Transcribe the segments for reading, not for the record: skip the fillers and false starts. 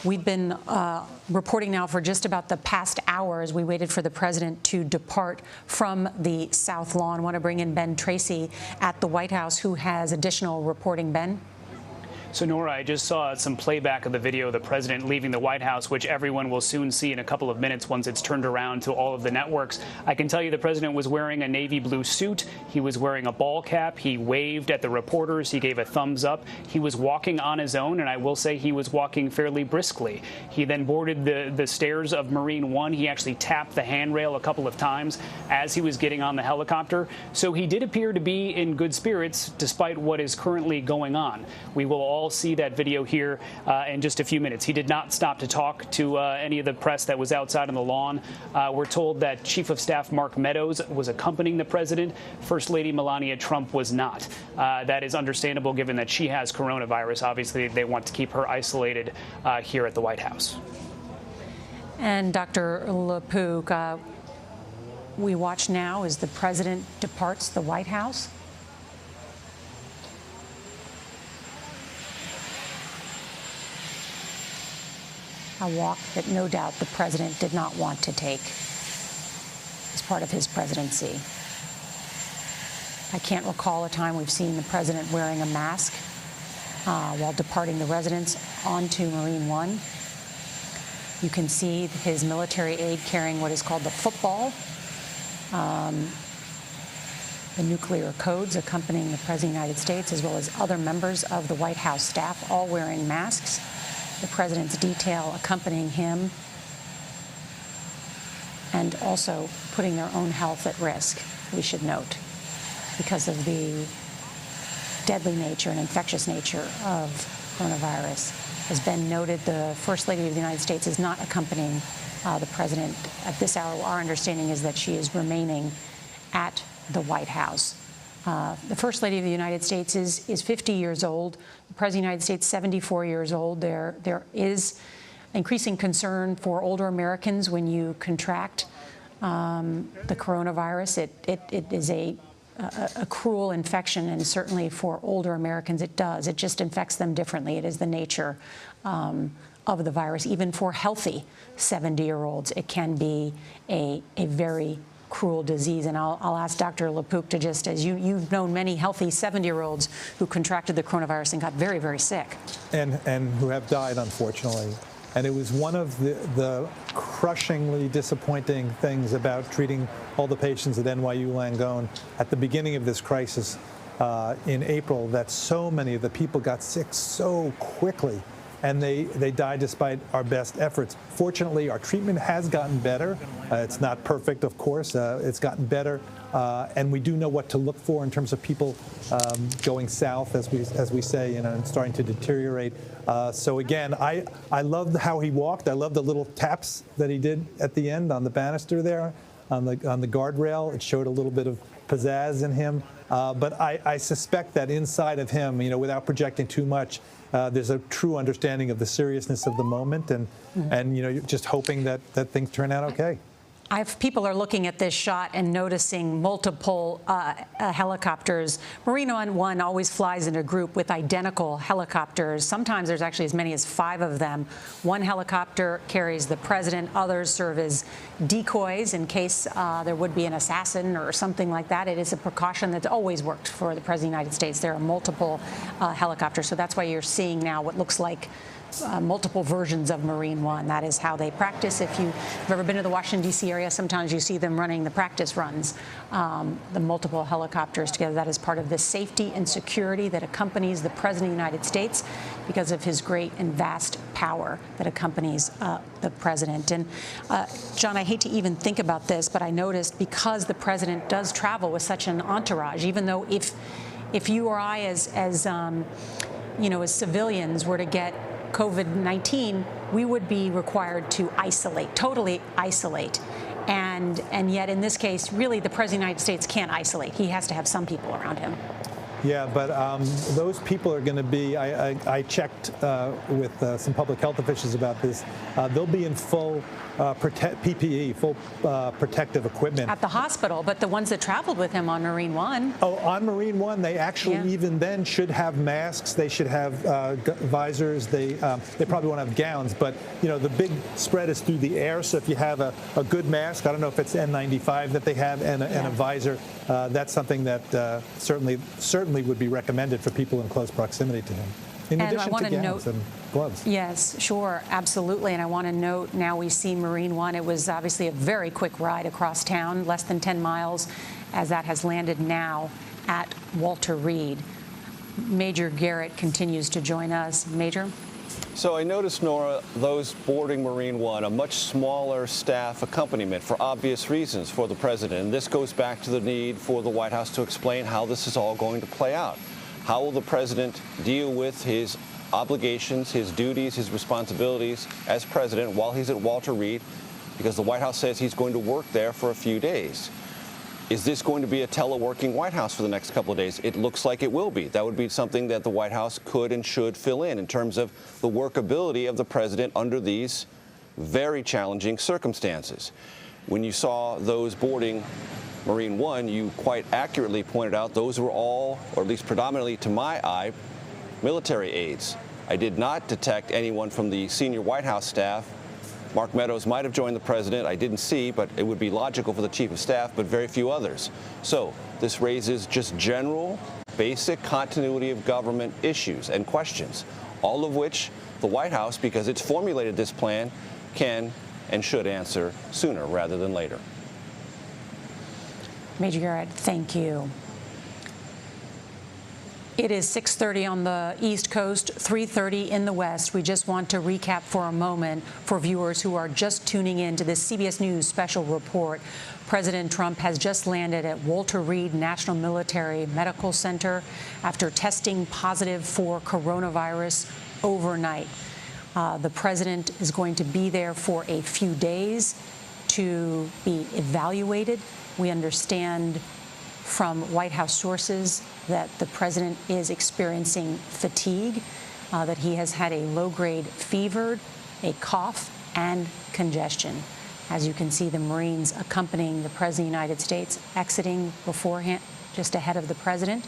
We've been reporting now for just about the past hour as we waited for the president to depart from the South Lawn. I want to bring in Ben Tracy at the White House, who has additional reporting. Ben? So, Nora, I just saw some playback of the video of the president leaving the White House, which everyone will soon see in a couple of minutes once it's turned around to all of the networks. I can tell you the president was wearing a navy blue suit. He was wearing a ball cap. He waved at the reporters. He gave a thumbs up. He was walking on his own, and I will say he was walking fairly briskly. He then boarded the stairs of Marine One. He actually tapped the handrail a couple of times as he was getting on the helicopter. So he did appear to be in good spirits despite what is currently going on. We will all see that video here in just a few minutes. He did not stop to talk to any of the press that was outside on the lawn. We're told that Chief of Staff Mark Meadows was accompanying the president. First Lady Melania Trump was not. That is understandable given that she has coronavirus. Obviously, they want to keep her isolated here at the White House. And Dr. LaPook, we watch now as the president departs the White House. A walk that no doubt the president did not want to take as part of his presidency. I can't recall a time we've seen the president wearing a mask while departing the residence onto Marine One. You can see his military aide carrying what is called the football, the nuclear codes accompanying the President of the United States, as well as other members of the White House staff, all wearing masks. The president's detail accompanying him, and also putting their own health at risk, we should note, because of the deadly nature and infectious nature of coronavirus. As Ben noted, the First Lady of the United States is not accompanying the president at this hour. Our understanding is that she is remaining at the White House. The First Lady of the United States is 50 years old. The President of the United States, 74 years old. There is increasing concern for older Americans when you contract the coronavirus. It is a cruel infection, and certainly for older Americans it does. It just infects them differently. It is the nature of the virus. Even for healthy 70-year-olds, it can be a very cruel disease. And I'll ask Dr. LaPook to just, as you've known many healthy 70-year-olds who contracted the coronavirus and got very, very sick. And who have died, unfortunately. And it was one of the crushingly disappointing things about treating all the patients at NYU Langone at the beginning of this crisis in April, that so many of the people got sick so quickly. And they died despite our best efforts. Fortunately, our treatment has gotten better. It's not perfect, of course. It's gotten better. And we do know what to look for in terms of people going south, as we say, and starting to deteriorate. So again, I loved how he walked. I loved the little taps that he did at the end on the banister there, on the guardrail. It showed a little bit of pizzazz in him. But I suspect that inside of him, without projecting too much, there's a true understanding of the seriousness of the moment, and just hoping that things turn out okay. People are looking at this shot and noticing multiple helicopters. Marine One always flies in a group with identical helicopters. Sometimes there's actually as many as 5 of them. One helicopter carries the president. Others serve as decoys in case there would be an assassin or something like that. It is a precaution that's always worked for the President of the United States. There are multiple helicopters, so that's why you're seeing now what looks like multiple versions of Marine One. That is how they practice. If you've ever been to the Washington, D.C. area, sometimes you see them running the practice runs, the multiple helicopters together. That is part of the safety and security that accompanies the President of the United States because of his great and vast power that accompanies the president. And John, I hate to even think about this, but I noticed because the president does travel with such an entourage, even though if you or I as civilians were to get COVID-19, we would be required to isolate, totally isolate. And yet in this case, really, the President of the United States can't isolate. He has to have some people around him. Yeah, but those people are going to be, I checked with some public health officials about this, they'll be in full PPE, full protective equipment. At the hospital, but the ones that traveled with him on Marine One. Oh, on Marine One, they actually even then should have masks. They should have visors. They probably won't have gowns, but the big spread is through the air. So if you have a good mask, I don't know if it's N95 that they have, and a visor, that's something that certainly would be recommended for people in close proximity to him. In addition to gowns and gloves. Yes, sure, absolutely. And I want to note, now we see Marine One. It was obviously a very quick ride across town, less than 10 miles, as that has landed now at Walter Reed. Major Garrett continues to join us. Major? So I noticed, Nora, those boarding Marine One, a much smaller staff accompaniment for obvious reasons for the president. And this goes back to the need for the White House to explain how this is all going to play out. How will the president deal with his obligations, his duties, his responsibilities as president while he's at Walter Reed? Because the White House says he's going to work there for a few days. Is this going to be a teleworking White House for the next couple of days? It looks like it will be. That would be something that the White House could and should fill in terms of the workability of the president under these very challenging circumstances. When you saw those boarding Marine One, you quite accurately pointed out those were all, or at least predominantly to my eye, military aides. I did not detect anyone from the senior White House staff. Mark Meadows might have joined the president. I didn't see, but it would be logical for the chief of staff, but very few others. So this raises just general, basic continuity of government issues and questions, all of which the White House, because it's formulated this plan, can and should answer sooner rather than later. Major Garrett, thank you. It is 6:30 on the East Coast, 3:30 in the West. We just want to recap for a moment for viewers who are just tuning in to this CBS News Special Report. President Trump has just landed at Walter Reed National Military Medical Center after testing positive for coronavirus overnight. The president is going to be there for a few days to be evaluated. We understand from White House sources that the president is experiencing fatigue, that he has had a low-grade fever, a cough, and congestion. As you can see, the Marines accompanying the President of the United States exiting beforehand, just ahead of the president.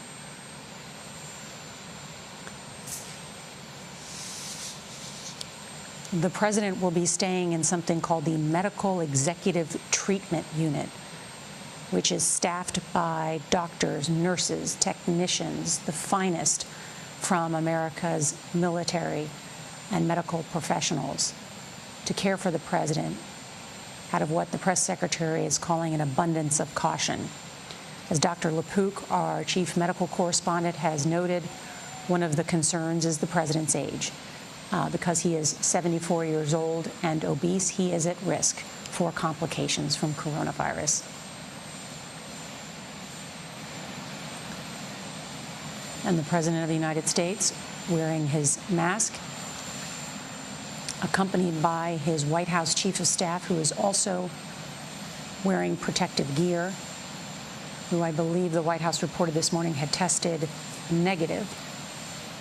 The president will be staying in something called the Medical Executive Treatment Unit, which is staffed by doctors, nurses, technicians, the finest from America's military and medical professionals, to care for the president out of what the press secretary is calling an abundance of caution. As Dr. LaPook, our chief medical correspondent, has noted, one of the concerns is the president's age. Because he is 74 years old and obese, he is at risk for complications from coronavirus. And the President of the United States wearing his mask, accompanied by his White House Chief of Staff, who is also wearing protective gear, who I believe the White House reported this morning had tested negative